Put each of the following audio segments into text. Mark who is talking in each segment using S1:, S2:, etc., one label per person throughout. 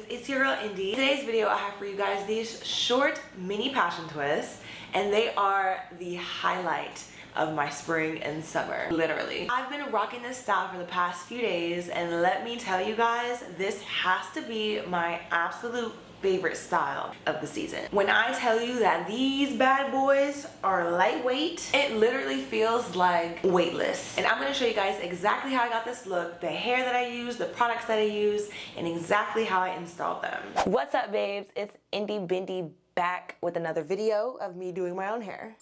S1: babes, it's your girl Indy. Today's video I have for you guys these short mini passion twists, and they are the highlight of my spring and summer, literally. I've been rocking this style for the past few days, and let me tell you guys, this has to be my absolute favorite style of the season. When I tell you that these bad boys are lightweight, it literally feels like weightless. And I'm gonna show you guys exactly how I got this look, the hair that I use, the products that I use, and exactly how I installed them. What's up, babes? It's Indy Bindi back with another video of me doing my own hair.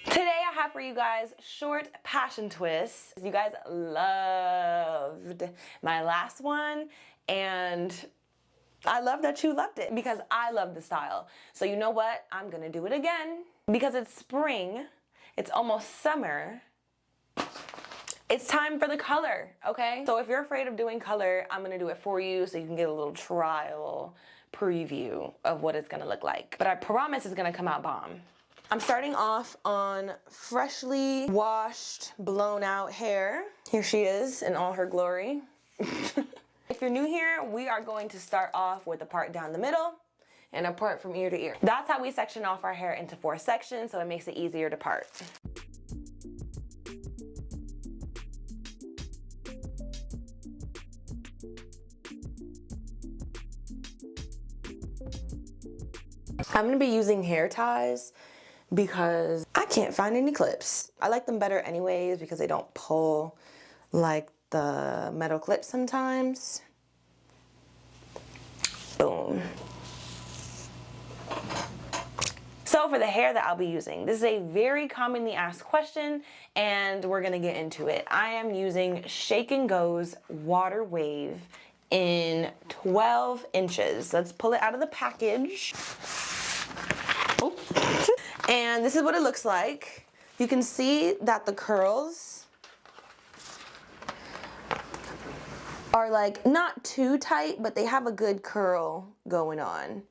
S1: Today I have for you guys short passion twists. You guys loved my last one, and I love that you loved it because I love the style. So you know what? I'm gonna do it again because it's spring, it's almost summer. It's time for the color, okay? So if you're afraid of doing color, I'm gonna do it for you so you can get a little trial preview of what it's gonna look like. But I promise it's gonna come out bomb. I'm starting off on freshly washed, blown out hair. Here she is in all her glory. If you're new here, we are going to start off with a part down the middle and a part from ear to ear. That's how we section off our hair into 4 sections, so it makes it easier to part. I'm gonna be using hair ties because I can't find any clips. I like them better anyways because they don't pull like the metal clips sometimes. Boom. So for the hair that I'll be using, this is a very commonly asked question and we're gonna get into it. I am using Shake and Go's Water Wave in 12 inches. Let's pull it out of the package. Oh. And this is what it looks like. You can see that the curls are like not too tight, but they have a good curl going on,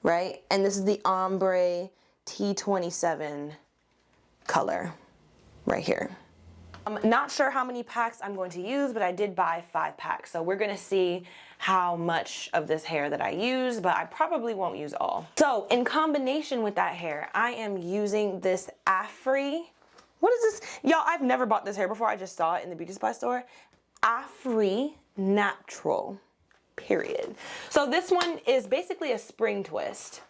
S1: right? And this is the ombre T27 color right here. I'm not sure how many packs I'm going to use, but I did buy 5 packs. So we're gonna see how much of this hair that I use, but I probably won't use all. So in combination with that hair, I am using this Afri. What is this? Y'all, I've never bought this hair before. I just saw it in the beauty supply store. Afri Natural, period. So this one is basically a spring twist.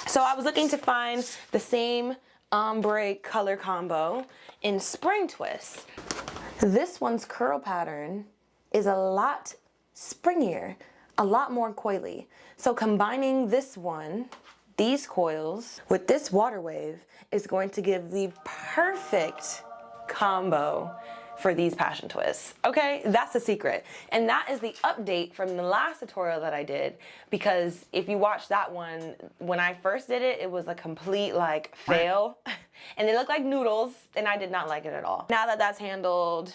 S1: So I was looking to find the same ombre color combo in spring twist. This one's curl pattern is a lot springier, a lot more coily. So combining this one, these coils, with this water wave is going to give the perfect combo for these passion twists. Okay, that's the secret. And that is the update from the last tutorial that I did, because if you watch that one, when I first did it, it was a complete like fail and they look like noodles and I did not like it at all. Now that that's handled,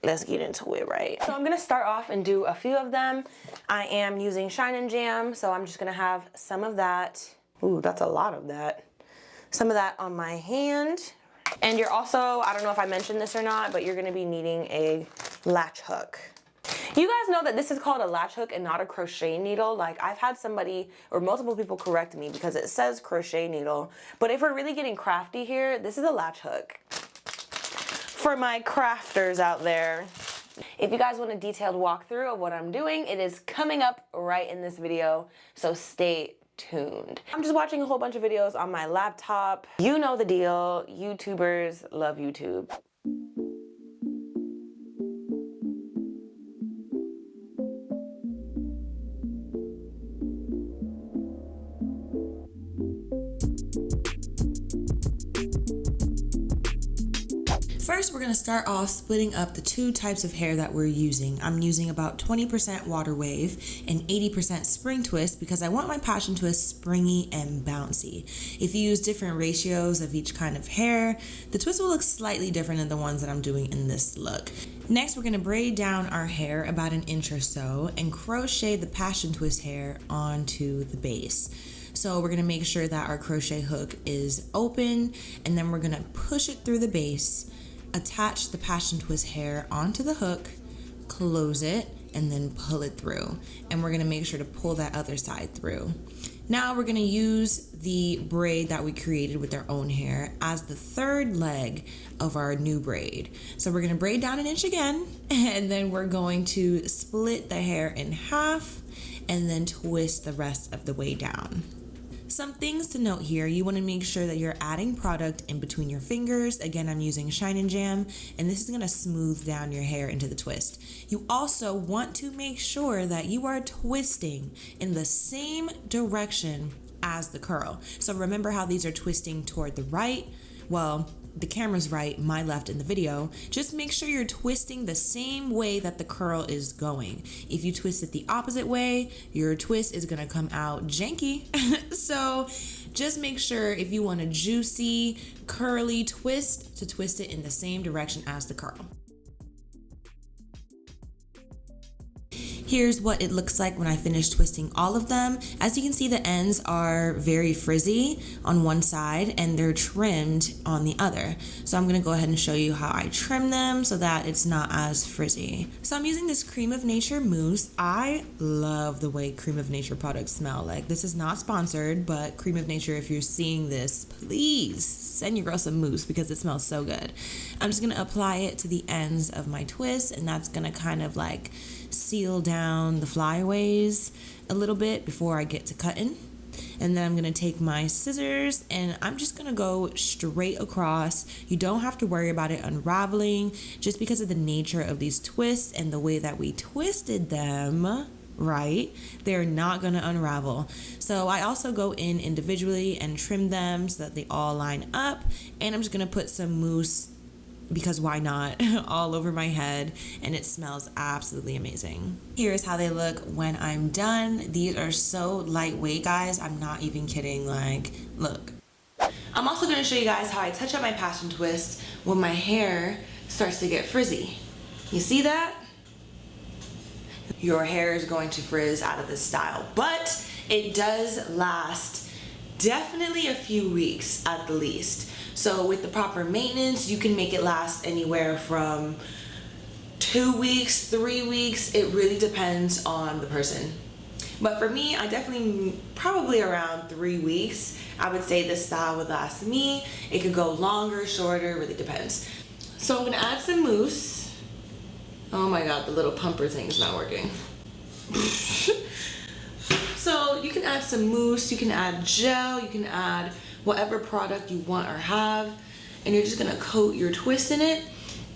S1: let's get into it, right? So I'm gonna start off and do a few of them. I am using Shine and Jam, so I'm just gonna have some of that. Ooh, that's a lot of that. Some of that on my hand. And you're also, I don't know if I mentioned this or not, but you're gonna be needing a latch hook. You guys know that this is called a latch hook and not a crochet needle. Like I've had somebody or multiple people correct me because it says crochet needle. But if we're really getting crafty here, this is a latch hook. For my crafters out there. If you guys want a detailed walkthrough of what I'm doing, it is coming up right in this video, so stay tuned. I'm just watching a whole bunch of videos on my laptop. You know the deal. YouTubers love YouTube. First, we're gonna start off splitting up the 2 types of hair that we're using. I'm using about 20% water wave and 80% spring twist because I want my passion twist springy and bouncy. If you use different ratios of each kind of hair, the twist will look slightly different than the ones that I'm doing in this look. Next, we're gonna braid down our hair about 1 inch or so and crochet the passion twist hair onto the base. So we're gonna make sure that our crochet hook is open, and then we're gonna push it through the base, attach the passion twist hair onto the hook, close it, and then pull it through. And we're gonna make sure to pull that other side through. Now we're gonna use the braid that we created with our own hair as the third leg of our new braid. So we're gonna braid down 1 inch again, and then we're going to split the hair in half and then twist the rest of the way down. Some things to note here, you want to make sure that you're adding product in between your fingers. Again, I'm using Shine and Jam, and this is going to smooth down your hair into the twist. You also want to make sure that you are twisting in the same direction as the curl. So remember how these are twisting toward the right? Well, the camera's right, my left in the video. Just make sure you're twisting the same way that the curl is going. If you twist it the opposite way, your twist is gonna come out janky. So just make sure if you want a juicy, curly twist, to twist it in the same direction as the curl. Here's what it looks like when I finish twisting all of them. As you can see, the ends are very frizzy on one side and they're trimmed on the other. So I'm gonna go ahead and show you how I trim them so that it's not as frizzy. So I'm using this Cream of Nature mousse. I love the way Cream of Nature products smell. Like, this is not sponsored, but Cream of Nature, if you're seeing this, please send your girl some mousse because it smells so good. I'm just gonna apply it to the ends of my twist, and that's gonna kind of like seal down the flyaways a little bit before I get to cutting. And then I'm gonna take my scissors and I'm just gonna go straight across. You don't have to worry about it unraveling just because of the nature of these twists and the way that we twisted them, right? They're not gonna unravel. So I also go in individually and trim them so that they all line up. And I'm just gonna put some mousse, because why not, all over my head, and it smells absolutely amazing. Here's how they look when I'm done. These are so lightweight, guys. I'm not even kidding. Like, look. I'm also gonna show you guys how I touch up my passion twist when my hair starts to get frizzy. You see that? Your hair is going to frizz out of this style, but it does last definitely a few weeks at the least. So with the proper maintenance, you can make it last anywhere from 2 weeks, 3 weeks. It really depends on the person. But for me, I definitely, probably around 3 weeks, I would say this style would last me. It could go longer, shorter, really depends. So I'm gonna add some mousse. Oh my God, the little pumper thing is not working. So you can add some mousse, you can add gel, you can add whatever product you want or have, and you're just gonna coat your twist in it,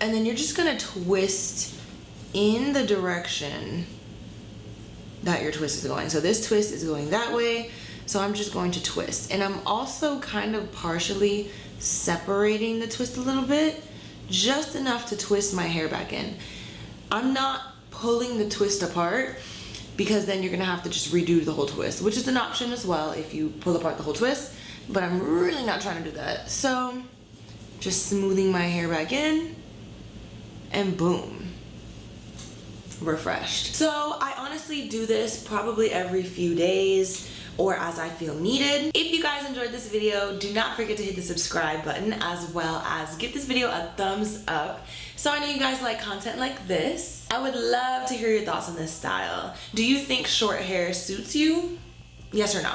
S1: and then you're just gonna twist in the direction that your twist is going. So this twist is going that way, so I'm just going to twist. And I'm also kind of partially separating the twist a little bit, just enough to twist my hair back in. I'm not pulling the twist apart, because then you're gonna have to just redo the whole twist, which is an option as well if you pull apart the whole twist, but I'm really not trying to do that. So just smoothing my hair back in, and boom, refreshed. So I honestly do this probably every few days or as I feel needed. If you guys enjoyed this video, do not forget to hit the subscribe button, as well as give this video a thumbs up so I know you guys like content like this. I would love to hear your thoughts on this style. Do you think short hair suits you? Yes or no?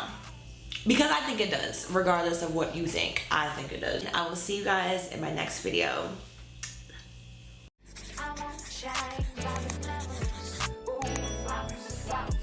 S1: Because I think it does, regardless of what you think. I think it does. I will see you guys in my next video. I won't shine by the